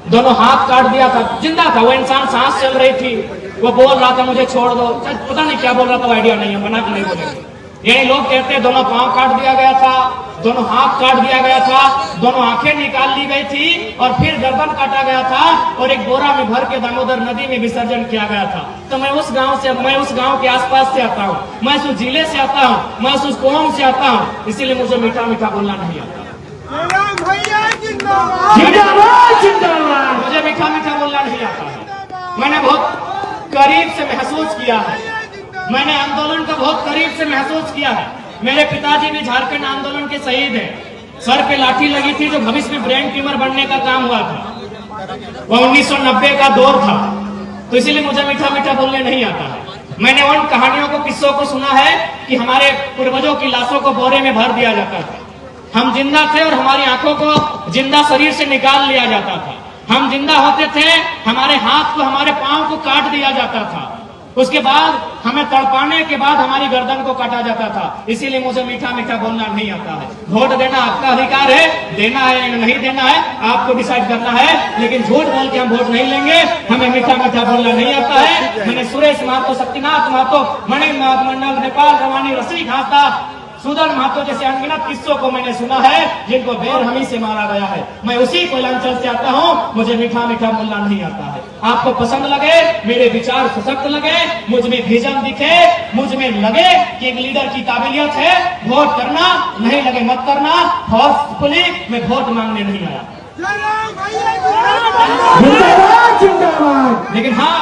दोनों हाथ काट दिया था। जिंदा था वो इंसान, सांस चल रही थी। वो बोल रहा था मुझे छोड़ दो, पता नहीं क्या बोल रहा था, आइडिया नहीं है, बना के नहीं बोलेंगे। यही लोग कहते हैं दोनों पांव काट दिया गया था, दोनों हाथ काट दिया गया था, दोनों आंखें निकाल ली गई थी और फिर गर्दन काटा गया था और एक बोरा में भर के दामोदर नदी में विसर्जन किया गया था। तो मैं उस गांव के आसपास से आता हूँ, मैं उस जिले से आता हूँ, मैं उस कौम से आता हूँ। इसीलिए मुझे मीठा मीठा बोलना नहीं आता। जिंदाबाद जिंदाबाद। मुझे मीठा मीठा बोलना नहीं आता है। मैंने बहुत करीब से महसूस किया है। मैंने आंदोलन को बहुत करीब से महसूस किया है। मेरे पिताजी भी झारखंड आंदोलन के शहीद हैं। सर पे लाठी लगी थी जो भविष्य में ब्रेन ट्यूमर बनने का काम हुआ था। वो 1990 का दौर था। तो इसीलिए मुझे मीठा मीठा बोलने नहीं आता है। मैंने उन कहानियों को, किस्सों को सुना है कि हमारे पूर्वजों की लाशों को बोरे में भर दिया जाता था। हम जिंदा थे और हमारी आंखों को जिंदा शरीर से निकाल लिया जाता था। हम जिंदा होते थे, हमारे हाथ को, हमारे पांव को काट दिया जाता था। उसके बाद हमें तड़पाने के बाद हमारी गर्दन को काटा जाता था। इसीलिए मुझे मीठा मीठा बोलना नहीं आता है। वोट देना आपका अधिकार है, देना है या नहीं देना है आपको डिसाइड करना है। लेकिन झूठ बोल के हम वोट नहीं लेंगे। हमें मीठा मीठा बोलना नहीं आता है। मैंने सुरेश महतो, शक्तिनाथ महतो, मणि मंडल, नेपाल रवानी, रसिक हाथा, सुदन महतो जैसे अनगिनत किस्सों को मैंने सुना है जिनको बेरहमी से मारा गया है। मैं उसी कोयलांचल से आता हूँ। मुझे मीठा मीठा बोलना नहीं आता है। आपको पसंद लगे, मेरे विचार सशक्त लगे, मुझ में विजन दिखे, मुझ में लगे कि एक लीडर की काबिलियत है, वोट करना, नहीं लगे मत करना। फोर्सफुली मैं वोट मांगने नहीं आया। जिंदाबाद जिंदाबाद। लेकिन हाँ,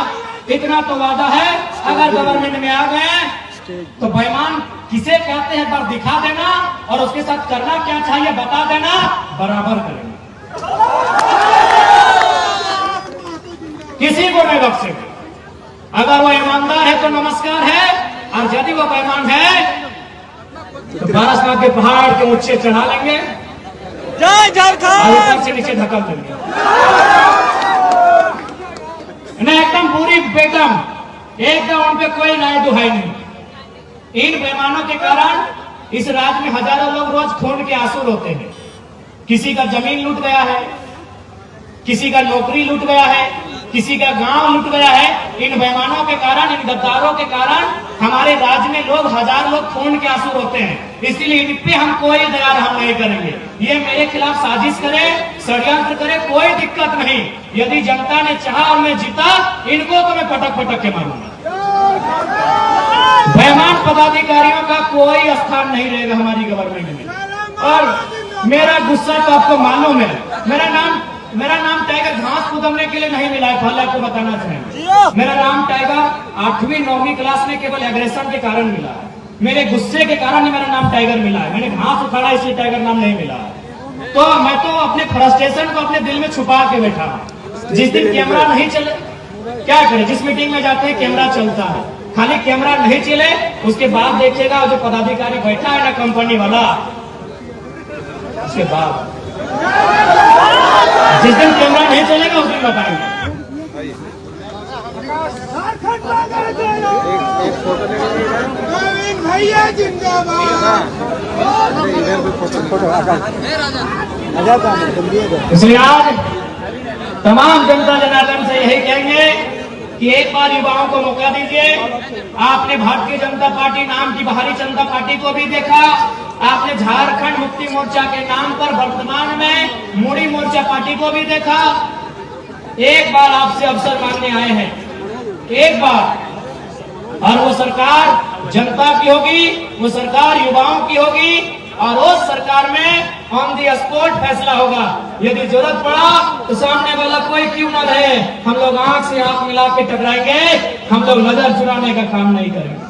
इतना तो वादा है, अगर गवर्नमेंट में आ गए तो बेईमान किसे कहते हैं पर दिखा देना और उसके साथ करना क्या चाहिए बता देना, बराबर करेंगे। किसी को नहीं बख्शेंगे। अगर वो ईमानदार है तो नमस्कार है, और यदि वो बेईमान है तो पारसनाथ के पहाड़ के ऊंचे चढ़ा लेंगे, जय झारखंड से नीचे धक्का देंगे। एकदम पूरी बेदम, एकदम उन पे कोई नाई दुहाई नहीं। इन बेईमानों के कारण इस राज्य में हजारों लोग रोज खून के आंसू रोते हैं। किसी का जमीन लूट गया है, किसी का नौकरी लूट गया है, किसी का गांव लूट गया है। इन बेईमानों के कारण, इन गद्दारों के कारण हमारे राज्य में लोग, हजार लोग खून के आंसू रोते हैं। इसलिए इन पे हम कोई दया हम नहीं करेंगे। ये मेरे खिलाफ साजिश करे, षड्यंत्र करे, कोई दिक्कत नहीं। यदि जनता ने चाहा और मैं जीता, इनको तो मैं पटक पटक के मारूंगा। बेईमान पदाधिकारियों का कोई स्थान नहीं रहेगा हमारी गवर्नमेंट में। और मेरा गुस्सा तो आपको मालूम है, मेरा नाम टाइगर घास कुदमने के लिए नहीं मिला है। पहले आपको बताना चाहेंगे, मेरा नाम टाइगर 8वीं 9वीं क्लास में केवल एग्रेशन के कारण मिला है। मेरे गुस्से के कारण ही मेरा नाम टाइगर मिला है। मैंने घास उखाड़ा इसलिए टाइगर नाम नहीं मिला है। तो मैं तो अपने फ्रस्ट्रेशन को अपने दिल में छुपा के बैठा हूं। जिस दिन कैमरा नहीं चले, क्या करें, जिस मीटिंग में जाते हैं कैमरा चलता है, खाली कैमरा नहीं चले उसके बाद देखिएगा जो पदाधिकारी बैठा है ना कंपनी वाला, उसके बाद जिस दिन कैमरा नहीं चलेगा उस दिन बताएंगे। भैया जिंदाबाद। इसलिए आज तमाम जनता जनार्दन से यही कहेंगे कि एक बार युवाओं को मौका दीजिए। आपने भारतीय जनता पार्टी नाम की बाहरी जनता पार्टी को भी देखा, आपने झारखंड मुक्ति मोर्चा के नाम पर वर्तमान में मुड़ी मोर्चा पार्टी को भी देखा। एक बार आपसे अवसर मांगने आए हैं, एक बार, और वो सरकार जनता की होगी, वो सरकार युवाओं की होगी और उस सरकार में ऑन दी स्पॉट फैसला होगा। यदि जरूरत पड़ा तो सामने वाला कोई क्यों ना रहे, हम लोग आंख से आंख मिला के टकराएंगे, हम लोग नजर चुराने का काम नहीं करेंगे।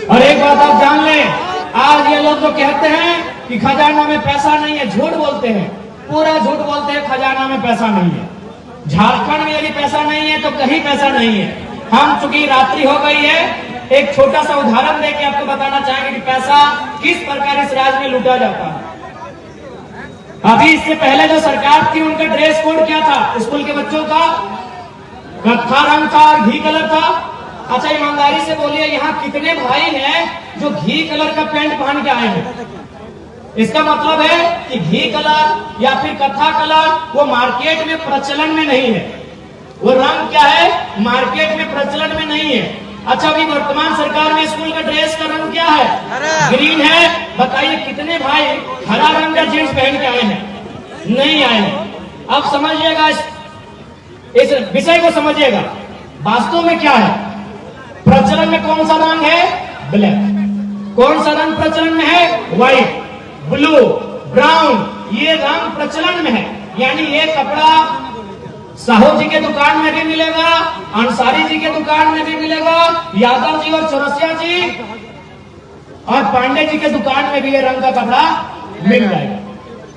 और एक बात आप जान लें, आज ये लोग तो कहते हैं कि खजाना में पैसा नहीं है, झूठ बोलते हैं, पूरा झूठ बोलते हैं, खजाना में पैसा नहीं है। झारखंड में यदि पैसा नहीं है तो कहीं पैसा नहीं है। हम चूंकि रात्रि हो गई है, एक छोटा सा उदाहरण देके आपको बताना चाहेंगे कि पैसा किस प्रकार इस राज्य में लूटा जाता है। अभी इससे पहले जो सरकार थी उनका ड्रेस कोड क्या था, स्कूल के बच्चों का कत्था रंग था और घी कलर था। अच्छा ईमानदारी से बोलिए, यहाँ कितने भाई हैं जो घी कलर का पैंट पहन के आए हैं? इसका मतलब है कि घी कलर या फिर कत्था कलर वो मार्केट में प्रचलन में नहीं है। वो रंग क्या है, मार्केट में प्रचलन में नहीं है। अच्छा अभी वर्तमान सरकार में स्कूल का ड्रेस का रंग क्या है, ग्रीन है। बताइए कितने भाई हरा रंग का जींस पहन के आए हैं? नहीं आए हैं। अब समझिएगा, इस विषय को समझिएगा। वास्तव में क्या है, प्रचलन में कौन सा रंग है? ब्लैक। कौन सा रंग प्रचलन में है? व्हाइट, ब्लू, ब्राउन, ये रंग प्रचलन में है। यानी ये कपड़ा साहू जी के दुकान में भी मिलेगा, अंसारी जी के दुकान में भी मिलेगा, यादव जी और चौरसिया जी और पांडे जी के दुकान में भी ये रंग का कपड़ा मिल जाएगा।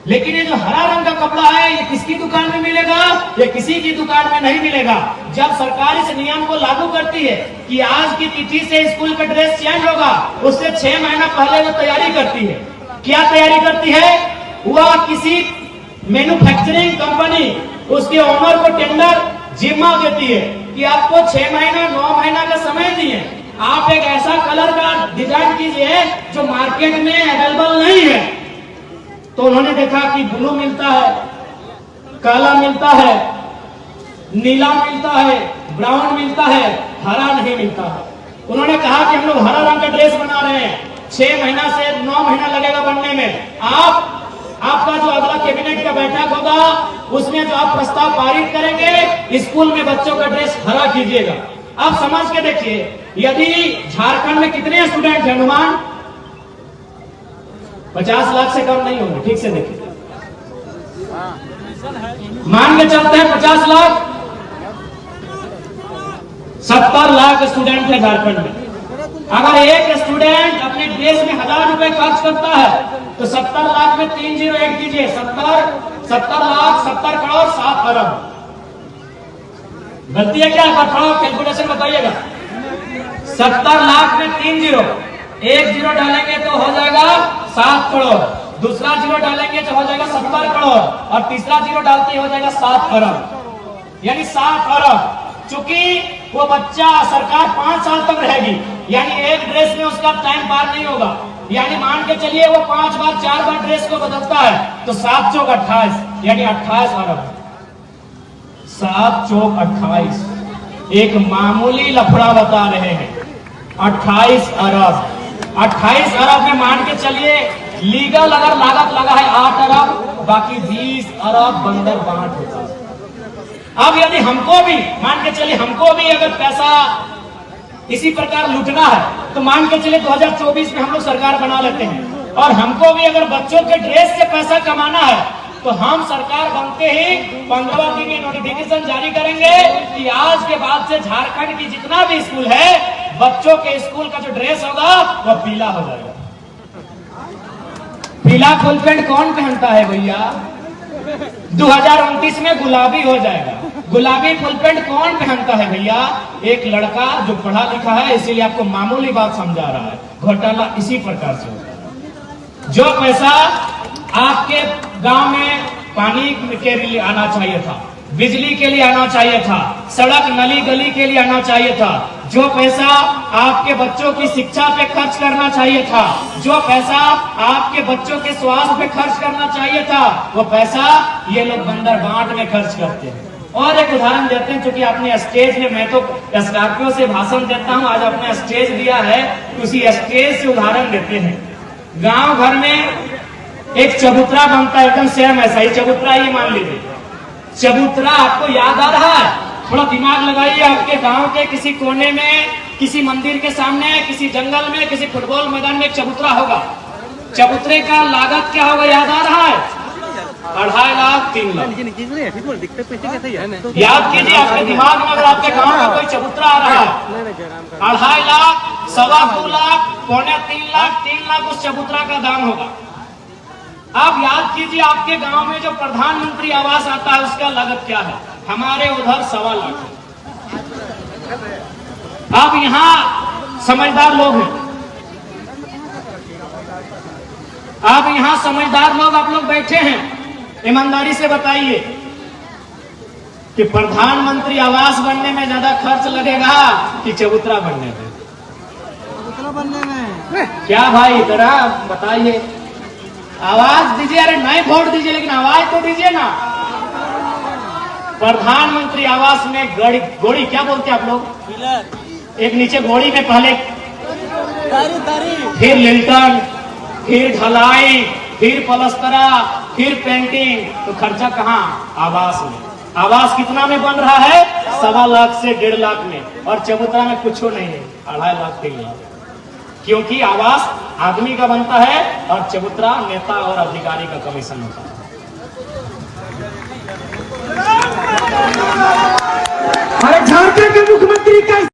लेकिन ये जो हरा रंग का कपड़ा है ये किसकी दुकान में मिलेगा? ये किसी की दुकान में नहीं मिलेगा। जब सरकार इस नियम को लागू करती है कि आज की तिथि से स्कूल का ड्रेस चेंज होगा, उससे 6 महीना पहले वो तैयारी करती है। क्या तैयारी करती है? वह किसी मैन्युफैक्चरिंग कंपनी उसके ओनर को टेंडर जिम्मा देती है कि आपको 6 महीना 9 महीना का समय दिए, आप एक ऐसा कलर का डिजाइन कीजिए जो मार्केट में अवेलेबल नहीं है। तो उन्होंने देखा कि ब्लू मिलता है, काला मिलता है, नीला मिलता है, ब्राउन मिलता है, हरा नहीं मिलता है। उन्होंने कहा कि हम लोग हरा रंग का ड्रेस बना रहे हैं, 6 महीना से 9 महीना लगेगा बनने में। आपका जो अगला कैबिनेट का बैठक होगा उसमें जो आप प्रस्ताव पारित करेंगे, स्कूल में बच्चों का ड्रेस हरा कीजिएगा। आप समझ के देखिए, यदि झारखंड में कितने स्टूडेंट हैं अनुमान? 50 लाख से कम नहीं होंगे। ठीक से देखिए, मान के चलते हैं 50 लाख, 70 लाख स्टूडेंट है झारखंड में। अगर एक स्टूडेंट अपने ड्रेस में 1000 रुपए खर्च करता है तो 70 लाख में 3 जीरो ऐड कीजिए, 70 लाख 70 करोड़ 7 अरब। गलती है क्या? थोड़ा कैलकुलेशन बताइएगा। 70 लाख में 3 जीरो, एक जीरो डालेंगे तो हो जाएगा 7 करोड़, दूसरा जीरो डालेंगे तो हो जाएगा 70 करोड़ और तीसरा जीरो डालते हो जाएगा 7 अरब, यानी 7 अरब। चूंकि वो बच्चा सरकार 5 साल तक रहेगी, यानी एक ड्रेस में उसका टाइम पार नहीं होगा। यानी मान के चलिए वो 5 बार 4 बार ड्रेस को बदलता है तो 7 चौक 28, यानी 28 अरब। 7 चौक 28, एक मामूली लफड़ा बता रहे हैं। 28 अरब, 28 अरब में मान के चलिए लीगल अगर लागत लगा है 8 अरब, बाकी 20 अरब बंदर बांट होता है। अब यदि हमको भी मान के चलिए, हमको भी अगर पैसा इसी प्रकार लूटना है तो मान के चले 2024 में हम लोग सरकार बना लेते हैं और हमको भी अगर बच्चों के ड्रेस से पैसा कमाना है तो हम सरकार बनते ही 15 दिन में नोटिफिकेशन जारी करेंगे कि आज के बाद से झारखंड की जितना भी स्कूल है बच्चों के स्कूल का जो ड्रेस होगा वह पीला हो जाएगा। पीला फुल पैंट कौन पहनता है भैया? 2029 में गुलाबी हो जाएगा। गुलाबी फुल पैंट कौन पहनता है भैया? एक लड़का जो पढ़ा लिखा है, इसीलिए आपको मामूली बात समझा रहा है। घोटाला इसी प्रकार से होता है। जो पैसा आपके गांव में पानी के लिए आना चाहिए था, बिजली के लिए आना चाहिए था, सड़क नली गली के लिए आना चाहिए था, जो पैसा आपके बच्चों की शिक्षा पे खर्च करना चाहिए था, जो पैसा आपके बच्चों के स्वास्थ्य पे खर्च करना चाहिए था, वो पैसा ये लोग बंदर बांट में खर्च करते हैं। और एक उदाहरण देते हैं, क्योंकि आपने स्टेज में, मैं तो स्कॉर्पियो से भाषण देता हूं, आज आपने स्टेज दिया है, उसी स्टेज से उदाहरण देते हैं। गांव भर में एक चबूतरा बनता है, एकदम सेम ऐसा ही चबूतरा, ये मान लीजिए चबूतरा आपको याद आ रहा है? थोड़ा दिमाग लगाइए, आपके गांव के किसी कोने में, किसी मंदिर के सामने, किसी जंगल में, किसी फुटबॉल मैदान में एक चबूतरा होगा। चबूतरे का लागत क्या होगा, याद आ रहा है? 2.5 लाख 3 लाख। याद कीजिए, आपके दिमाग में अगर आपके गांव में कोई चबूतरा आ रहा है, 2.5 लाख, 2.25 लाख, 2.25 लाख, 3 लाख उस चबूतरा का दाम होगा। आप याद कीजिए, आपके गांव में जो प्रधानमंत्री आवास आता है उसका लागत क्या है? हमारे उधर 1.25 लाख है। आप यहाँ समझदार लोग हैं, आप यहाँ समझदार लोग, आप लोग बैठे हैं, ईमानदारी से बताइए कि प्रधानमंत्री आवास बनने में ज्यादा खर्च लगेगा कि चबूतरा बनने में? चबूतरा बनने में। क्या भाई, जरा बताइए, आवाज दीजिए। अरे नहीं वोट दीजिए, लेकिन आवाज तो दीजिए ना। प्रधानमंत्री आवास में घोड़ी क्या बोलते हैं आप लोग? एक नीचे घोड़ी में पहले फिर लिंटन, फिर ढलाई, फिर पलस्तरा, फिर पेंटिंग, तो खर्चा कहाँ? आवास में। आवास कितना में बन रहा है? 1.25 लाख से 1.5 लाख में, और चबूतरा में कुछ नहीं है, 2.5 लाख 3 लाख। क्योंकि आवास आदमी का बनता है और चबूतरा नेता और अधिकारी का कमीशन होता है।